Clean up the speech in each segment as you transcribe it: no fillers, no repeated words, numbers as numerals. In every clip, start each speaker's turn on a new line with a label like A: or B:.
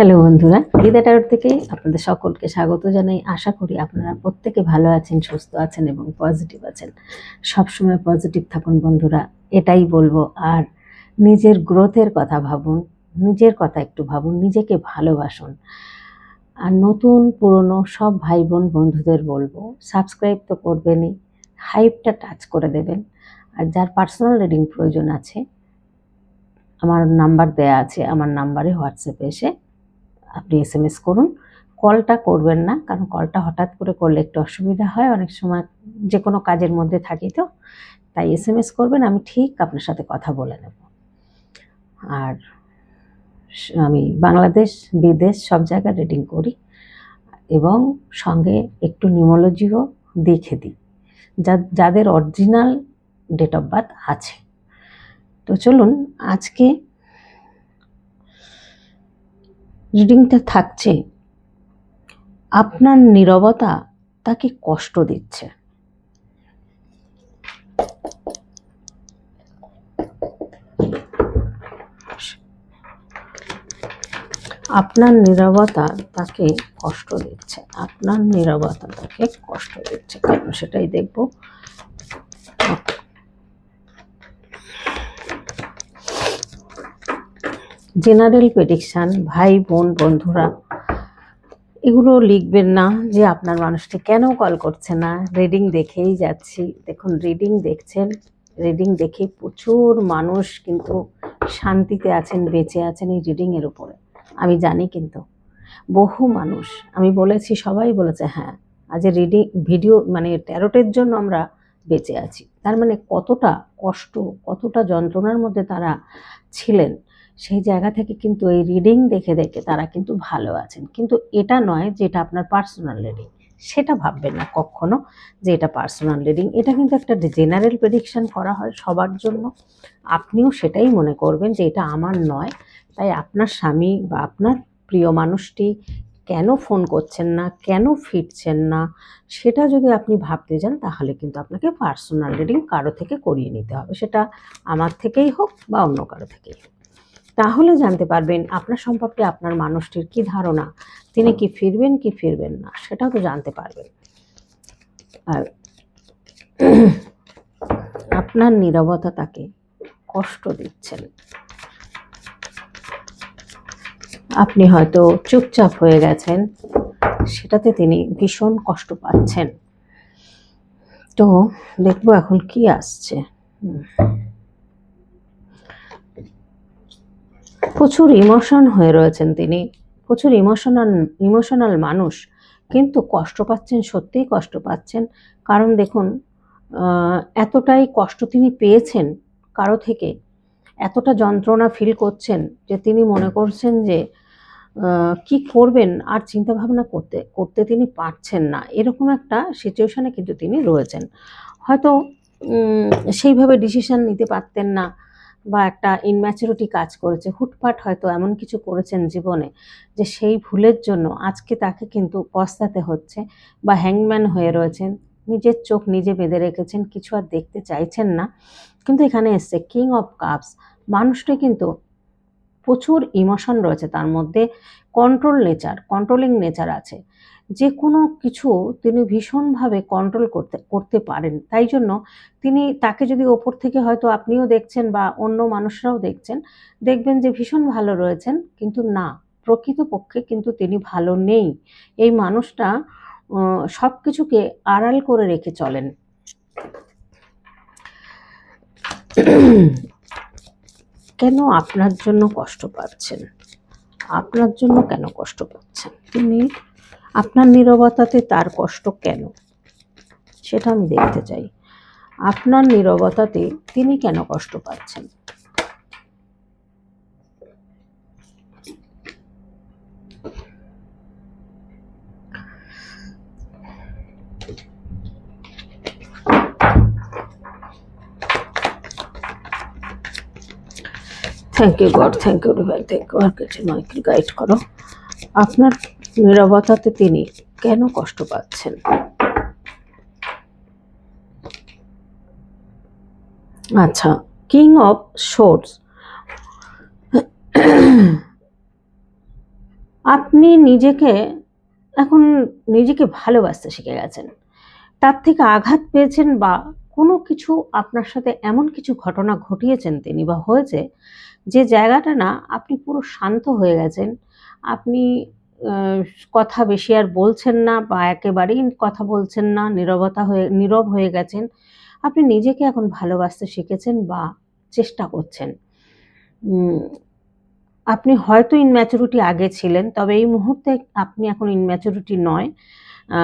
A: Hello বন্ধুরা, Gita tower থেকে আপনাদের সকলকে স্বাগত জানাই। আশা করি আপনারা প্রত্যেকে ভালো আছেন, সুস্থ আছেন এবং পজিটিভ আছেন। সবসময় পজিটিভ থাকুন বন্ধুরা, এটাই বলবো। আর নিজের গ্রোথের কথা ভাবুন, নিজের কথা একটু ভাবুন, নিজেকে ভালোবাসুন। আর নতুন পুরনো সব ভাই বোন বন্ধুদের বলবো, সাবস্ক্রাইব তো করবেনই, হাইপটা টাচ করে দেবেন। আর যার পার্সোনাল রিডিং প্রয়োজন আছে, আমার নাম্বার দেয়া আছে, আমার নাম্বারে হোয়াটসঅ্যাপে এসে আপনি SMS করুন। কলটা করবেন না, কারণ কলটা হঠাৎ করে করলে একটু অসুবিধা হয়, অনেক সময় যে কোনো কাজের মধ্যে থাকি তো, তাই SMS করবেন, আমি ঠিক আপনার সাথে কথা বলে নেব। আর আমি বাংলাদেশ বিদেশ সব জায়গায় রিডিং করি এবং সঙ্গে একটু নিউমোলজিও দেখে দিই, যাদের অরিজিনাল ডেট অফ বার্থ আছে। তো চলুন, আজকে রিডিংটা থাকছে আপনার নীরবতা তাকে কষ্ট দিচ্ছে। আপনার নীরবতা তাকে কষ্ট দিচ্ছে, আপনার নীরবতা তাকে কষ্ট দিচ্ছে, কেন সেটাই দেখব। জেনারেল প্রেডিকশন, ভাই বোন বন্ধুরা, এগুলো লিখবেন না যে আপনার মানুষটি কেন কল করছে না। রিডিং দেখেই যাচ্ছি, দেখুন রিডিং দেখছেন, রিডিং দেখে প্রচুর মানুষ কিন্তু শান্তিতে আছেন, বেঁচে আছেন এই রিডিংয়ের উপরে, আমি জানি। কিন্তু বহু মানুষ, আমি বলেছি, সবাই বলেছে হ্যাঁ আজ রিডিং ভিডিও মানে ট্যারোটের জন্য আমরা বেঁচে আছি। তার মানে কতটা কষ্ট, কতটা যন্ত্রণার মধ্যে তারা ছিলেন, সেই জায়গা থেকে কিন্তু এই রিডিং দেখে দেখে তারা কিন্তু ভালো আছেন। কিন্তু এটা নয় যে এটা আপনার পার্সোনাল রিডিং, সেটা ভাববেন না কখনো যে এটা পার্সোনাল রিডিং। এটা কিন্তু একটা জেনারেল প্রেডিকশন করা হয় সবার জন্য। আপনিও সেটাই মনে করবেন যে এটা আমার নয়। তাই আপনার স্বামী বা আপনার প্রিয় মানুষটি কেন ফোন করছেন না, কেন ফিরছেন না, সেটা যদি আপনি ভাবতে যান, তাহলে কিন্তু আপনাকে পার্সোনাল রিডিং কারো থেকে করিয়ে নিতে হবে, সেটা আমার থেকেই হোক বা অন্য কারো থেকেই হোক। তাহলে জানতে পারবেন আপনার সম্পর্কে আপনার মানুষটির কি ধারণা, তিনি কি ফিরবেন কি ফিরবেন না, সেটাও তো জানতে পারবেন। আর আপনার নীরবতা তাকে কষ্ট দিচ্ছেন। আপনি হয়তো চুপচাপ হয়ে গেছেন, সেটাতে তিনি ভীষণ কষ্ট পাচ্ছেন। তো দেখবো এখন কি আসছে। প্রচুর ইমোশন হয়ে রয়েছেন তিনি, প্রচুর ইমোশনাল মানুষ, কিন্তু কষ্ট পাচ্ছেন, সত্যিই কষ্ট পাচ্ছেন। কারণ দেখুন, এতটাই কষ্ট তিনি পেয়েছেন কারো থেকে, এতটা যন্ত্রণা ফিল করছেন যে তিনি মনে করছেন যে কি করবেন, আর চিন্তা ভাবনা করতে করতে তিনি পারছেন না, এরকম একটা সিচুয়েশনে কিন্তু তিনি রয়েছেন। হয়তো সেইভাবে ডিসিশন নিতে পারতেন না, বা একটা ইনম্যাচুরিটি কাজ করেছে, হুটপাট হয়তো এমন কিছু করেছেন জীবনে যে সেই ভুলের জন্য আজকে তাকে কিন্তু পস্তাতে হচ্ছে, বা হ্যাংম্যান হয়ে রয়েছেন, নিজের চোখ নিজে বেঁধে রেখেছেন, কিছু আর দেখতে চাইছেন না। কিন্তু এখানে এসছে কিং অফ কাপস, মানুষটি কিন্তু প্রচুর ইমোশন রয়েছে তার মধ্যে, কন্ট্রোলিং নেচার আছে, যে কোনো কিছু তিনি ভীষণভাবে কন্ট্রোল করতে পারেন। তাই জন্য তিনি, তাকে যদি ওপর থেকে হয়তো আপনিও দেখছেন বা অন্য মানুষরাও দেখছেন, দেখবেন যে ভীষণ ভালো রয়েছেন, কিন্তু না, প্রকৃতপক্ষে কিন্তু তিনি ভালো নেই। এই মানুষটা সব কিছুকে আড়াল করে রেখে চলেন। কেন আপনার জন্য কষ্ট পাচ্ছেন, আপনার জন্য কেন কষ্ট পাচ্ছেন তিনি, আপনার নীরবতাতে তার কষ্ট কেন, সেটা আমি দেখতে চাই। আপনার নীরবতাতে তিনি কেন কষ্ট পাচ্ছেন। Thank you God, thank you divine, thank you. আর কিছু নয়, গাইড করো। আপনার নীরবতাতে তিনি কেন কষ্ট পাচ্ছেন। আচ্ছা, কিং অফ সোর্ডস, আপনি এখন নিজেকে ভালোবাসতে শিখে গেছেন। তার থেকে আঘাত পেয়েছেন বা কোনো কিছু আপনার সাথে এমন কিছু ঘটনা ঘটিয়েছেন তিনি বা হয়েছে, যে জায়গাটা না আপনি পুরো শান্ত হয়ে গেছেন। আপনি আ কথা বেশি আর বলছেন না বা একেবারেই কথা বলছেন না, নীরব হয়ে গেছেন। আপনি নিজেকে এখন ভালোবাসতে শিখেছেন বা চেষ্টা করছেন। উম আপনি হয়তো ইনম্যাচুরিটি আগে ছিলেন, তবে এই মুহূর্তে আপনি এখন ইনম্যাচুরিটি নয়। আ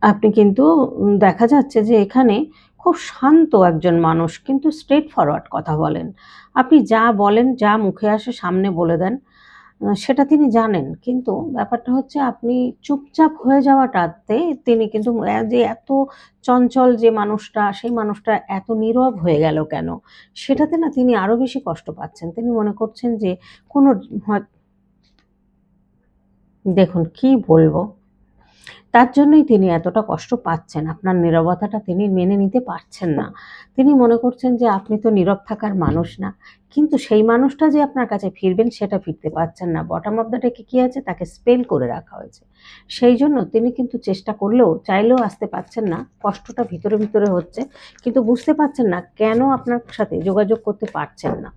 A: আপনি কিন্তু দেখা যাচ্ছে যে এখানে খুব শান্ত একজন মানুষ, কিন্তু স্ট্রেইট ফরওয়ার্ড কথা বলেন। আপনি যা বলেন, যা মুখে আসে সামনে বলে দেন। সেটা তিনি জানেন। কিন্তু ব্যাপারটা হচ্ছে আপনি চুপচাপ হয়ে যাওয়াটাতে তিনি কিন্তু যে এত চঞ্চল যে মানুষটা, সেই মানুষটা এত নীরব হয়ে গেল কেন? সেটাতে না তিনি আরো বেশি কষ্ট পাচ্ছেন। তিনি মনে করছেন যে কোনো হয় দেখুন কি বলবো? তার জন্যই তিনি এতটা কষ্ট পাচ্ছেন। আপনার নীরবতাটা তিনি মেনে নিতে পারছেন না। তিনি মনে করছেন যে আপনি তো নীরব থাকার মানুষ না। কিন্তু সেই মানুষটা যে আপনার কাছে ফিরবেন সেটা ফিরতে পারছেন না। বটম অফ দ্যা ডেকে কি আছে? তাকে স্পেল করে রাখা হয়েছে। সেইজন্য তিনি কিন্তু চেষ্টা করলেও চাইলেও আসতে পারছেন না। কষ্টটা ভিতরে, ভিতরে হচ্ছে। কিন্তু বুঝতে পারছেন না কেন আপনার সাথে যোগাযোগ করতে পারছেন না।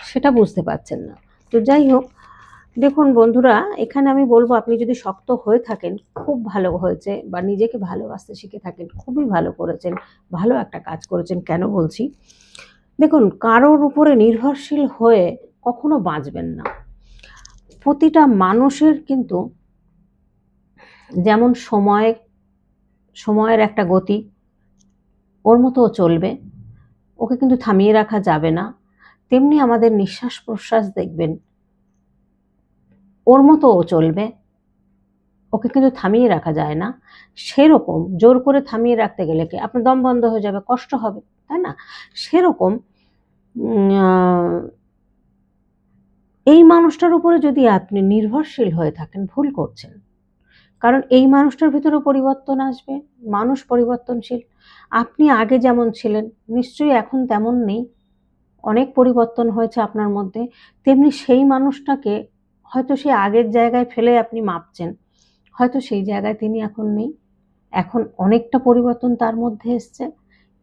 A: সেটা বুঝতে পারছেন না। তো যাই হোক, দেখুন বন্ধুরা, এখানে আমি বলব আপনি যদি শক্ত হয়ে থাকেন, খুব ভালো হয়েছে বা নিজেকে ভালোবাসতে শিখে থাকেন, খুবই ভালো করেছেন, ভালো একটা কাজ করেছেন। কেন বলছি? দেখুন, কারোর উপরে নির্ভরশীল হয়ে কখনো বাঁচবেন না। প্রতিটা মানুষের কিন্তু যেমন সময়ের একটা গতি, ওর মতো ও চলবে। ওকে কিন্তু থামিয়ে রাখা যাবে না। তেমনি আমাদের নিঃশ্বাস-প্রশ্বাস দেখবেন, ওর মতো ও চলবে। ওকে কিন্তু থামিয়ে রাখা যায় না। সেরকম জোর করে থামিয়ে রাখতে গেলে কি আপনার দম বন্ধ হয়ে যাবে, কষ্ট হবে, তাই না? সেরকম উম আ এই মানুষটার উপরে যদি আপনি নির্ভরশীল হয়ে থাকেন, ভুল করছেন। কারণ এই মানুষটার ভেতরেও পরিবর্তন আসবে। মানুষ পরিবর্তনশীল। আপনি আগে যেমন ছিলেন, নিশ্চয়ই এখন তেমন নেই। অনেক পরিবর্তন হয়েছে আপনার মধ্যে। তেমনি সেই মানুষটাকে হয়তো সেই আগের জায়গায় ফেলে আপনি মাপছেন। হয়তো সেই জায়গায় তিনি এখন নেই। এখন অনেকটা পরিবর্তন তার মধ্যে এসছে।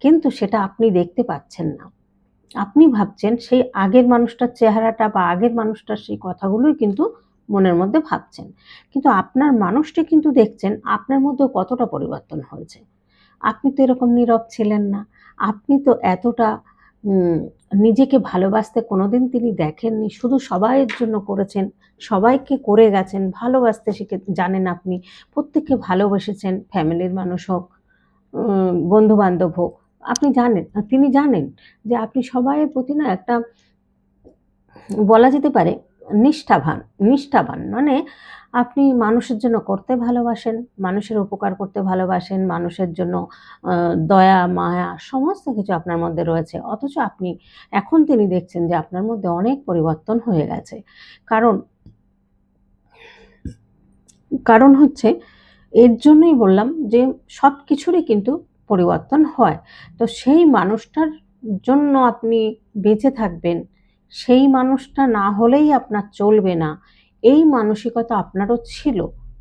A: কিন্তু সেটা আপনি দেখতে পাচ্ছেন না। আপনি ভাবছেন সেই আগের মানুষটার চেহারাটা বা আগের মানুষটার সেই কথাগুলোই কিন্তু মনের মধ্যে ভাবছেন। কিন্তু আপনার মানুষটি কিন্তু দেখছেন আপনার মধ্যেও কতটা পরিবর্তন হয়েছে। আপনি তো এরকম নীরব ছিলেন না। আপনি তো এতটা উম নিজেকে ভালোবাসতে কোনোদিন তিনি দেখেননি। শুধু সবাইয়ের জন্য করেছেন, সবাইকে করে গেছেন, ভালোবাসতে শিখে জানেন আপনি। প্রত্যেককে ভালোবেসেছেন, ফ্যামিলির মানুষ হোক, বন্ধু-বান্ধব হোক। আপনি জানেন, তিনি জানেন যে আপনি সবাইয়ের প্রতি না একটা বলা যেতে পারে নিষ্ঠাবান। মানে আপনি মানুষের জন্য করতে ভালোবাসেন, মানুষের উপকার করতে ভালোবাসেন, মানুষের জন্য দয়া, মায়া সমস্ত কিছু আপনার মধ্যে রয়েছে। অথচ এখন তিনি দেখছেন যে আপনার মধ্যে অনেক পরিবর্তন হয়ে গেছে। কারণ কারণ হচ্ছে এর জন্যই বললাম যে সবকিছুরই কিন্তু পরিবর্তন হয়। তো সেই মানুষটার জন্য আপনি বেঁচে থাকবেন, সেই মানুষটা না হলেই আপনার চলবে না, এই মানসিকতা আপনারও ছিল।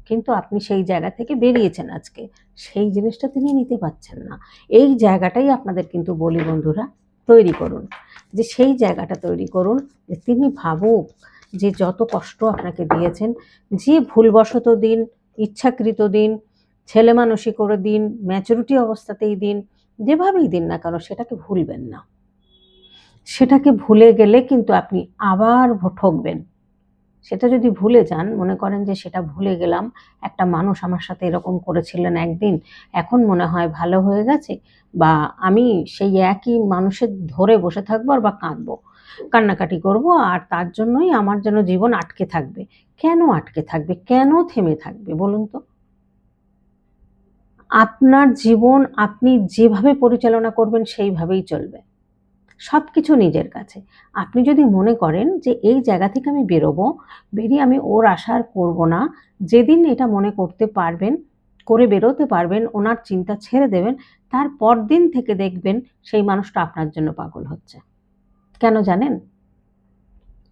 A: কিন্তু আপনি সেই জায়গা থেকে বেরিয়েছেন আজকে। সেই জিনিসটা তিনি নিতে পারছেন না। এই জায়গাটাই আপনাদের কিন্তু বলি বন্ধুরা, তৈরি করুন। যে সেই জায়গাটা তৈরি করুন যে তিনি ভাবুক যে যত কষ্ট আপনাকে দিয়েছেন, যে ভুলবশত দিন, ইচ্ছাকৃত দিন, ছেলেমানুষি করে দিন, ম্যাচুরিটি অবস্থাতেই দিন, যেভাবেই দিন না কেন সেটাকে ভুলবেন না। সেটাকে ভুলে গেলে কিন্তু আপনি আবার ঠকবেন। সেটা যদি ভুলে যান, মনে করেন যে সেটা ভুলে গেলাম, একটা মানুষ আমার সাথে এরকম করেছিলেন একদিন, এখন মনে হয় ভালো হয়ে গেছে, বা আমি সেই একই মানুষের ধরে বসে থাকবো আর বা কাঁদবো। কান্নাকাটি করব আর তার জন্যই আমার যেন জীবন আটকে থাকবে। কেন আটকে থাকবে? কেন থেমে থাকবে বলুন তো? আপনার জীবন আপনি যেভাবে পরিচালনা করবেন সেইভাবেই চলবে। সবকিছু নিজের কাছে। আপনি যদি মনে করেন যে এই জায়গা থেকে আমি বেরোবো, বেরিয়ে আমি ওর আশা আর করব না। যেদিন এটা মনে করতে পারবেন, করে বেরোতে পারবেন, ওনার চিন্তা ছেড়ে দেবেন, তার পরদিন থেকে দেখবেন সেই মানুষটা আপনার জন্য পাগল হচ্ছে। কেন জানেন?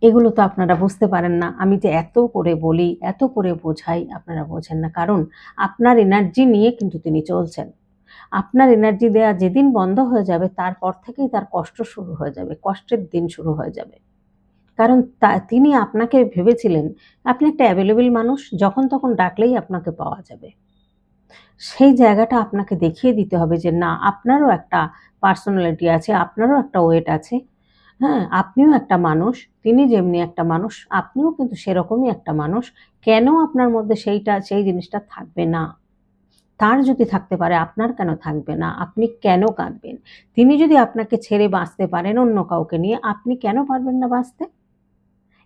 A: এগুলো তো আপনারা বুঝতে পারেন না। আমি যে এত করে বলি, এত করে বোঝাই, আপনারা বোঝেন না। কারণ আপনার এনার্জি নিয়ে কিন্তু তিনি চলছেন। আপনার এনার্জি দেয়া যেদিন বন্ধ হয়ে যাবে তারপর থেকেই তার কষ্ট শুরু হয়ে যাবে, কষ্টের দিন শুরু হয়ে যাবে। কারণ তিনি আপনাকে ভেবেছিলেন আপনি একটা অ্যাভেলেবল মানুষ, যখন তখন ডাকলেই আপনাকে পাওয়া যাবে। সেই জায়গাটা আপনাকে দেখিয়ে দিতে হবে যে না, আপনারও একটা পার্সোনালিটি আছে, আপনারও একটা ওয়েট আছে। হ্যাঁ, আপনিও একটা মানুষ, তিনি যেমনি একটা মানুষ, আপনিও কিন্তু সেরকমই একটা মানুষ। কেন আপনার মধ্যে সেই জিনিসটা থাকবে না? তার যদি থাকতে পারে আপনার কেন থাকবে না? আপনি কেন কাঁদবেন? তিনি যদি আপনাকে ছেড়ে বাঁচতে পারেন অন্য কাউকে নিয়ে, আপনি কেন পারবেন না বাঁচতে?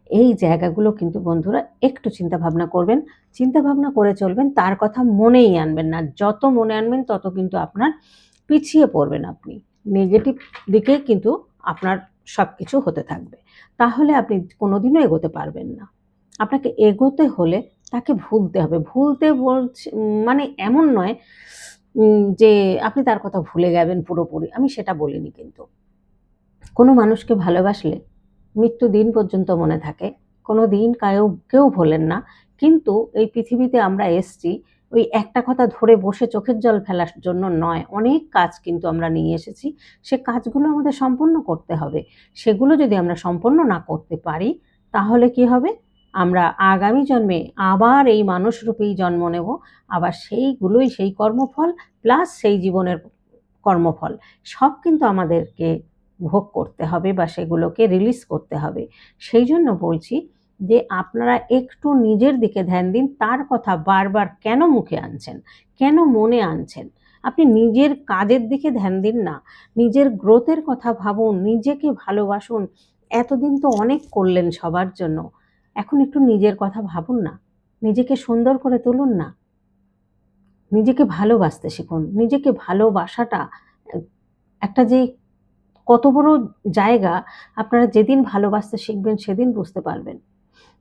A: এই জায়গাগুলো কিন্তু বন্ধুরা একটু চিন্তা ভাবনা করবেন। চিন্তা ভাবনা করে চলবেন, তার কথা মনেই আনবেন না। যত মনে আনবেন তত কিন্তু আপনার পিছিয়ে পড়বেন আপনি। নেগেটিভ দিকেই কিন্তু আপনার সবকিছু হতে থাকবে। তাহলে আপনি কোনোদিনও এগোতে পারবেন না। আপনাকে এগোতে হলে তাকে ভুলতে হবে। ভুলতে বলছি মানে এমন নয় যে আপনি তার কথা ভুলে যাবেন পুরোপুরি। আমি সেটা বলিনি কিন্তু। কোনো মানুষকে ভালোবাসলে মৃত্যু দিন পর্যন্ত মনে থাকে। কোনোদিন কেউ ভোলেন না। কিন্তু এই পৃথিবীতে আমরা এসছি ওই একটা কথা ধরে বসে চোখের জল ফেলার জন্য নয়। অনেক কাজ কিন্তু আমরা নিয়ে এসেছি। সে কাজগুলো আমাদের সম্পন্ন করতে হবে। সেগুলো যদি আমরা সম্পন্ন না করতে পারি তাহলে কি হবে? আমরা আগামী জন্মে আবার এই মানুষরূপেই জন্ম নেব। আবার সেই কর্মফল প্লাস সেই জীবনের কর্মফল সব কিন্তু আমাদেরকে ভোগ করতে হবে বা সেগুলোকে রিলিজ করতে হবে। সেই জন্য বলছি যে আপনারা একটু নিজের দিকে ধ্যান দিন। তার কথা বারবার কেন মুখে আনছেন? কেন মনে আনছেন? আপনি নিজের কাজের দিকে ধ্যান দিন না। নিজের গ্রোথের কথা ভাবুন, নিজেকে ভালোবাসুন। এতদিন তো অনেক করলেন সবার জন্য। এখন একটু নিজের কথা ভাবুন না। নিজেকে সুন্দর করে তুলুন না। নিজেকে ভালোবাসতে শিখুন। নিজেকে ভালোবাসাটা একটা যে কত বড় জায়গা, আপনারা যেদিন ভালোবাসতে শিখবেন সেদিন বুঝতে পারবেন।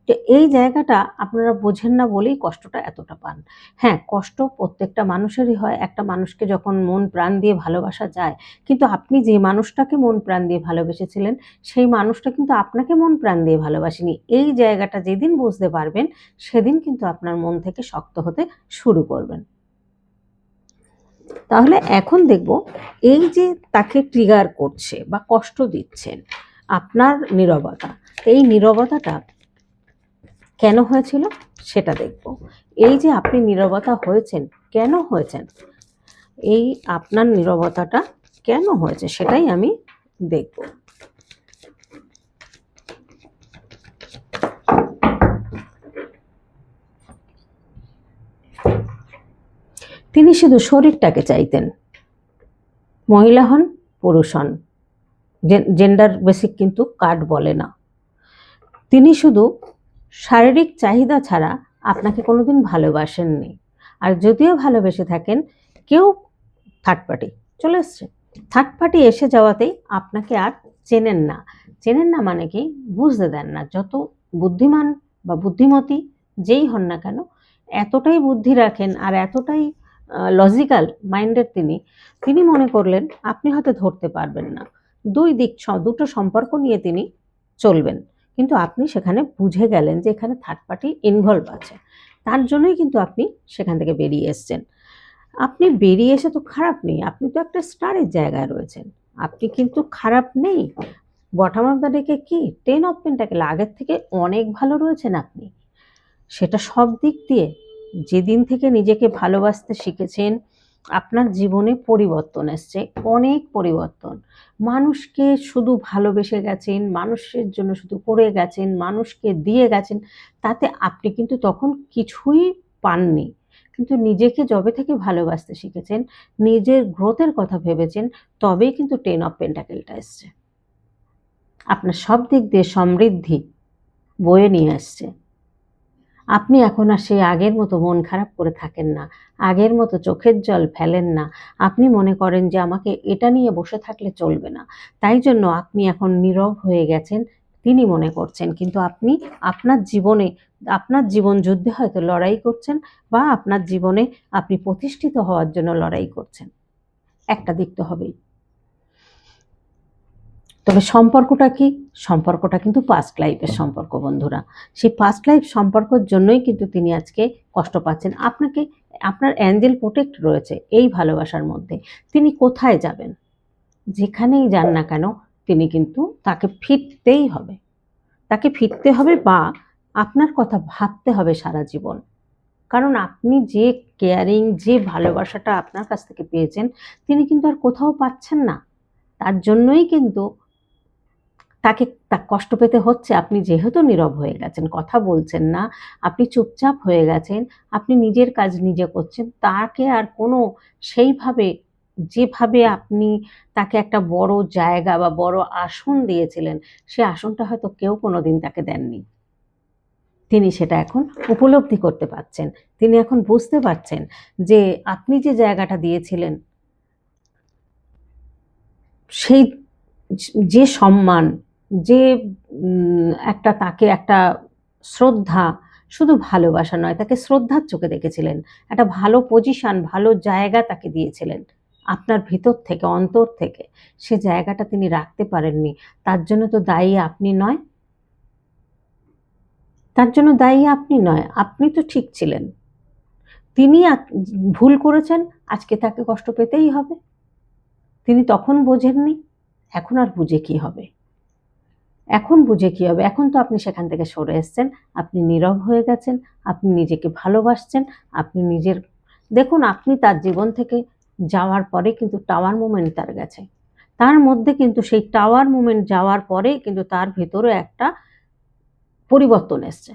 A: তো এই জায়গাটা আপনারা বোঝেন না বলেই কষ্টটা এতটা পান। হ্যাঁ, কষ্ট প্রত্যেকটা মানুষেরই হয়। একটা মানুষকে যখন মন প্রাণ দিয়ে ভালোবাসা যায়, কিন্তু আপনি যে মানুষটাকে মন প্রাণ দিয়ে ভালোবেসেছিলেন, সেই মানুষটা কিন্তু আপনাকে মন প্রাণ দিয়ে ভালোবাসেনি। এই জায়গাটা যেদিন বুঝতে পারবেন, সেদিন কিন্তু আপনার মন থেকে শক্ত হতে শুরু করবেন। তাহলে এখন দেখব এই যে তাকে ট্রিগার করছে বা কষ্ট দিচ্ছেন আপনার নীরবতা, এই নীরবতাটা কেন হয়েছিল সেটা দেখব। এই যে আপনি নীরবতা হয়েছেন, কেন হয়েছেন? এই আপনার নীরবতাটা কেন হয়েছে সেটাই আমি দেখব। তিনি শুধু শরীরটাকে চাইতেন। মহিলা হন, পুরুষ হন, জেন্ডার বেসিক কিন্তু কার্ড বলে না। তিনি শুধু শারীরিক চাহিদা ছাড়া আপনাকে কোনোদিন ভালোবাসেননি। আর যদিও ভালোবেসে থাকেন, কেউ থার্ড পার্টি চলে এসছে। থার্ড পার্টি এসে যাওয়াতেই আপনাকে আর চেনেন না। চেনেন না মানে কি? বুঝতে দেন না। যত বুদ্ধিমান বা বুদ্ধিমতী যেই হন না কেন, এতটাই বুদ্ধি রাখেন আর এতটাই লজিক্যাল মাইন্ডের তিনি মনে করলেন আপনি হয়তো ধরতে পারবেন না। দুটো সম্পর্ক নিয়ে তিনি চলবেন। কিন্তু আপনি সেখানে বুঝে গেলেন যে এখানে থার্ড পার্টি ইনভলভ আছে। তার জন্যই কিন্তু আপনি সেখান থেকে বেরিয়ে এসছেন। আপনি বেরিয়ে এসে তো খারাপ নেই। আপনি তো একটা স্টারের জায়গায় রয়েছেন। আপনি কিন্তু খারাপ নেই। বটম অফ দ্য ডেকে কি 10 অফ পেন্টাকেল, আগের থেকে অনেক ভালো রয়েছেন আপনি। সেটা সব দিক দিয়ে যেদিন থেকে নিজেকে ভালোবাসতে শিখেছেন, আপনার জীবনে পরিবর্তন এসছে, অনেক পরিবর্তন। মানুষকে শুধু ভালোবেসে গেছেন, মানুষের জন্য শুধু করে গেছেন, মানুষকে দিয়ে গেছেন, তাতে আপনি কিন্তু তখন কিছুই পাননি। কিন্তু নিজেকে যবে থেকে ভালোবাসতে শিখেছেন, নিজের গ্রোথের কথা ভেবেছেন, তবেই কিন্তু 10 অফ পেন্টাকেলটা এসছে। আপনার সব দিক দিয়ে সমৃদ্ধি বয়ে নিয়ে আসছে। আপনি এখন আর সেই আগের মতো মন খারাপ করে থাকেন না। আগের মতো চোখের জল ফেলেন না। আপনি মনে করেন যে আমাকে এটা নিয়ে বসে থাকলে চলবে না। তাই জন্য আপনি এখন নীরব হয়ে গেছেন, তিনি মনে করছেন। কিন্তু আপনি আপনার জীবন যুদ্ধে হয়তো লড়াই করছেন বা আপনার জীবনে আপনি প্রতিষ্ঠিত হওয়ার জন্য লড়াই করছেন। একটা দিক তো হবেই। তবে সম্পর্কটা কি? সম্পর্কটা কিন্তু পাস্ট লাইফের সম্পর্ক বন্ধুরা। সেই পাস্ট লাইফ সম্পর্কের জন্যই কিন্তু তিনি আজকে কষ্ট পাচ্ছেন। আপনাকে, আপনার অ্যাঞ্জেল প্রোটেক্ট রয়েছে এই ভালোবাসার মধ্যে। তিনি কোথায় যাবেন, যেখানেই যান না কেন, তিনি কিন্তু তাকে ফিরতেই হবে। তাকে ফিরতে হবে বা আপনার কথা ভাবতে হবে সারা জীবন। কারণ আপনি যে কেয়ারিং, যে ভালোবাসাটা আপনার কাছ থেকে পেয়েছেন, তিনি কিন্তু আর কোথাও পাচ্ছেন না। তার জন্যই কিন্তু তাকে কষ্ট পেতে হচ্ছে। আপনি যেহেতু নীরব হয়ে গেছেন, কথা বলছেন না, আপনি চুপচাপ হয়ে গেছেন, আপনি নিজের কাজ নিজে করছেন, তাকে আর কোনো সেইভাবে, যেভাবে আপনি তাকে একটা বড় জায়গা বা বড় আসন দিয়েছিলেন, সে আসনটা হয়তো কেউ কোনোদিন তাকে দেননি। তিনি সেটা এখন উপলব্ধি করতে পারছেন। তিনি এখন বুঝতে পারছেন যে আপনি যে জায়গাটা দিয়েছিলেন, সেই যে সম্মান, যে একটা তাকে একটা শ্রদ্ধা, শুধু ভালোবাসা নয়, তাকে শ্রদ্ধার চোখে দেখেছিলেন, একটা ভালো পজিশন, ভালো জায়গা তাকে দিয়েছিলেন আপনার ভিতর থেকে, অন্তর থেকে। সে জায়গাটা তিনি রাখতে পারেননি। তার জন্য তো দায়ী আপনি নয়, তার জন্য দায়ী আপনি নয়, আপনি তো ঠিক ছিলেন। তিনি ভুল করেছেন, আজকে তাকে কষ্ট পেতেই হবে। তিনি তখন বোঝেননি, এখন আর বুঝে কি হবে? এখন বুঝে কি হবে? এখন তো আপনি সেখান থেকে সরে এসছেন, আপনি নীরব হয়ে গেছেন, আপনি নিজেকে ভালোবাসছেন, আপনি নিজের, দেখুন আপনি তার জীবন থেকে যাওয়ার পরে কিন্তু টাওয়ার মুভমেন্ট তার গেছে। তার মধ্যে কিন্তু সেই টাওয়ার মুভমেন্ট যাওয়ার পরে কিন্তু তার ভেতরে একটা পরিবর্তন এসছে।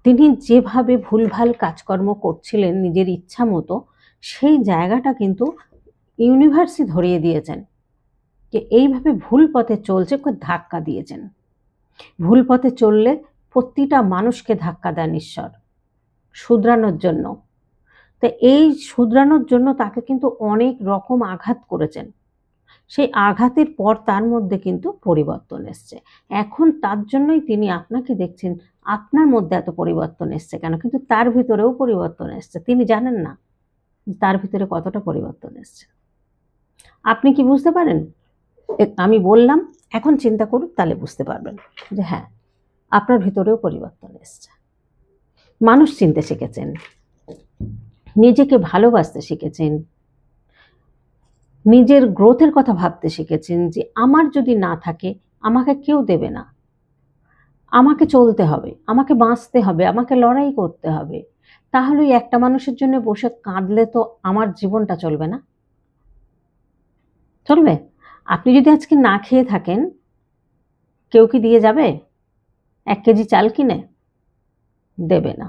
A: তিনি যেভাবে ভুলভাল কাজকর্ম করছিলেন নিজের ইচ্ছা মতো, সেই জায়গাটা কিন্তু ইউনিভার্সই ধরিয়ে দিয়েছেন যে এইভাবে ভুল পথে চলছে, ওকে ধাক্কা দিয়েছেন। ভুল পথে চললে প্রতিটা মানুষকে ধাক্কা দেন ঈশ্বর শুধরানোর জন্য। তো এই শুধরানোর জন্য তাকে কিন্তু অনেক রকম আঘাত করেছেন। সেই আঘাতের পর তার মধ্যে কিন্তু পরিবর্তন এসছে। এখন তার জন্যই তিনি আপনাকে দেখছেন, আপনার মধ্যে এত পরিবর্তন এসছে কেন, কিন্তু তার ভিতরেও পরিবর্তন এসছে। তিনি জানেন না তার ভিতরে কতটা পরিবর্তন এসছে। আপনি কি বুঝতে পারেন? আমি বললাম, এখন চিন্তা করুন, তাহলে বুঝতে পারবেন যে হ্যাঁ, আপনার ভিতরেও পরিবর্তন এসছে। মানুষ চিনতে শিখেছেন, নিজেকে ভালোবাসতে শিখেছেন, নিজের গ্রোথের কথা ভাবতে শিখেছেন যে আমার যদি না থাকে আমাকে কেউ দেবে না, আমাকে চলতে হবে, আমাকে বাঁচতে হবে, আমাকে লড়াই করতে হবে। তাহলে ওই একটা মানুষের জন্য বসে কাঁদলে তো আমার জীবনটা চলবে না। চলবে? আপনি যদি আজকে না খেয়ে থাকেন, কেউ কি দিয়ে যাবে? 1 কেজি চাল কিনে দেবে না,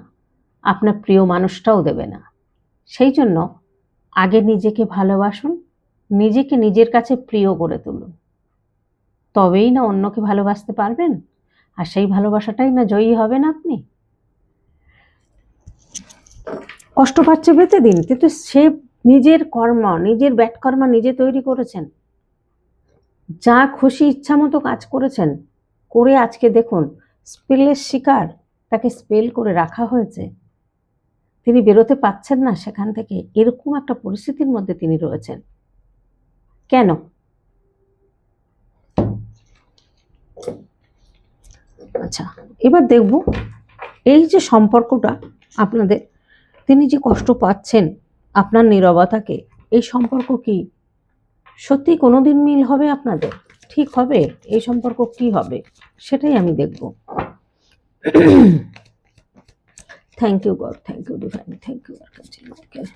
A: আপনার প্রিয় মানুষটাও দেবে না। সেই জন্য আগে নিজেকে ভালোবাসুন, নিজেকে নিজের কাছে প্রিয় করে তুলুন, তবেই না অন্যকে ভালোবাসতে পারবেন, আর সেই ভালোবাসাটাই না জয়ী হবেন আপনি। কষ্ট পাচ্ছে পেতে দিন, কিন্তু সে নিজের কর্ম, নিজের ব্যাড কর্ম নিজে তৈরি করেছেন। যা খুশি ইচ্ছা মতো কাজ করেছেন, করে আজকে দেখুন স্পেলের শিকার, তাকে স্পেল করে রাখা হয়েছে, তিনি বেরোতে পাচ্ছেন না সেখান থেকে। এরকম একটা পরিস্থিতির মধ্যে তিনি রয়েছেন। কেন? আচ্ছা, এবার দেখব এই যে সম্পর্কটা আপনাদের, তিনি যে কষ্ট পাচ্ছেন আপনার নীরবতাকে, এই সম্পর্ক কি সত্যি কোনোদিন মিল হবে আপনাদের? ঠিক হবে? এই সম্পর্ক কি হবে সেটাই আমি দেখব। Thank you God, thank you divine, thank you archangel Michael.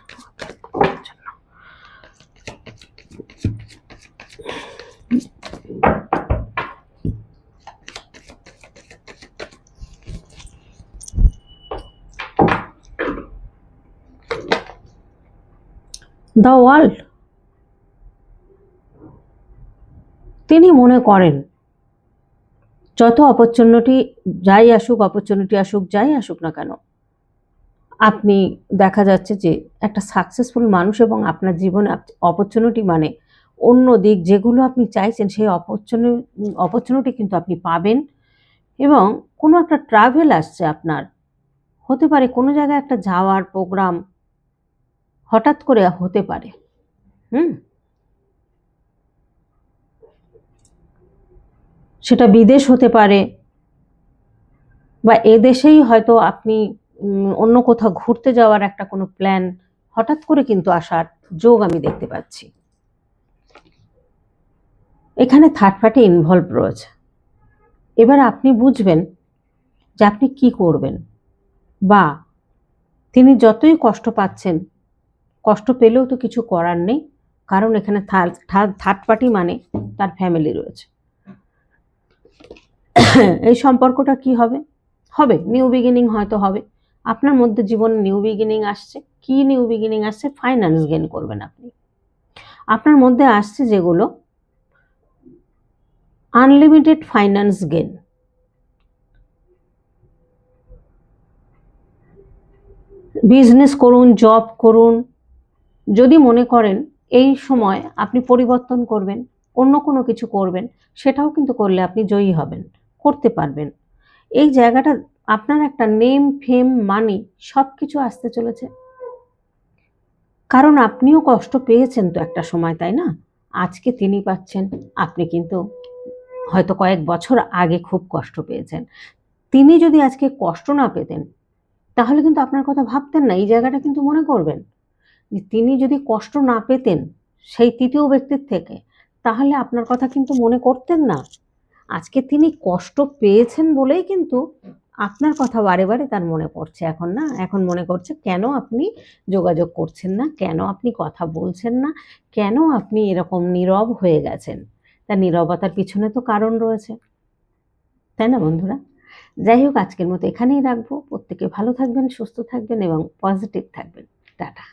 A: The world, তিনি মনে করেন যত অপরচুনিটি যাই আসুক, অপরচুনিটি আসুক, যাই আসুক না কেন, আপনি দেখা যাচ্ছে যে একটা সাকসেসফুল মানুষ, এবং আপনার জীবনে অপরচুনিটি মানে অন্য দিক যেগুলো আপনি চাইছেন, সেই অপরচুনিটি কিন্তু আপনি পাবেন। এবং কোনো একটা ট্রাভেল আসছে আপনার, হতে পারে কোনো জায়গায় একটা যাওয়ার প্রোগ্রাম হঠাৎ করে হতে পারে। সেটা বিদেশ হতে পারে, বা এদেশেই হয়তো আপনি অন্য কোথাও ঘুরতে যাওয়ার একটা কোনো প্ল্যান হঠাৎ করে কিন্তু আসার যোগ আমি দেখতে পাচ্ছি। এখানে থার্ড পার্টি ইনভলভ রয়েছে। এবার আপনি বুঝবেন যে আপনি কি করবেন, বা তিনি যতই কষ্ট পাচ্ছেন, কষ্ট পেলেও তো কিছু করার নেই, কারণ এখানে থার্ড পার্টি মানে তার ফ্যামিলি রয়েছে। এই সম্পর্কটা কি হবে? হবে নিউ বিগিনিং, হয়তো হবে আপনার মধ্যে জীবনে নিউ বিগিনিং আসছে। কি নিউ বিগিনিং আসছে? ফাইন্যান্স গেইন করবেন আপনি। আপনার মধ্যে আসছে যেগুলো আনলিমিটেড ফাইন্যান্স গেইন। বিজনেস করুন, জব করুন, যদি মনে করেন এই সময় আপনি পরিবর্তন করবেন, অন্য কোনো কিছু করবেন, সেটাও কিন্তু করলে আপনি জয়ী হবেন, করতে পারবেন। এই জায়গাটা আপনার একটা নেম, ফেম, মানি সব কিছু আসতে চলেছে। কারণ আপনিও কষ্ট পেয়েছেন তো একটা সময়, তাই না? আজকে তিনি পাচ্ছেন, আপনি কিন্তু হয়তো কয়েক বছর আগে খুব কষ্ট পেয়েছেন। তিনি যদি আজকে কষ্ট না পেতেন, তাহলে কিন্তু আপনার কথা ভাবতেন না। এই জায়গাটা কিন্তু মনে করবেন যে তিনি যদি কষ্ট না পেতেন সেই তৃতীয় ব্যক্তির থেকে, তাহলে আপনার কথা কিন্তু মনে করতেন না। আজকে তিনি কষ্ট পেয়েছেন বলেই কিন্তু আপনার কথা বারে বারে তার মনে পড়ছে এখন, না? এখন মনে করছে কেন আপনি যোগাযোগ করছেন না, কেন আপনি কথা বলছেন না, কেন আপনি এরকম নীরব হয়ে গেছেন। তার নীরবতার পিছনে তো কারণ রয়েছে, তাই না বন্ধুরা? যাই হোক, আজকের মতো এখানেই রাখবো। প্রত্যেকে ভালো থাকবেন, সুস্থ থাকবেন এবং পজিটিভ থাকবেন। টাটা।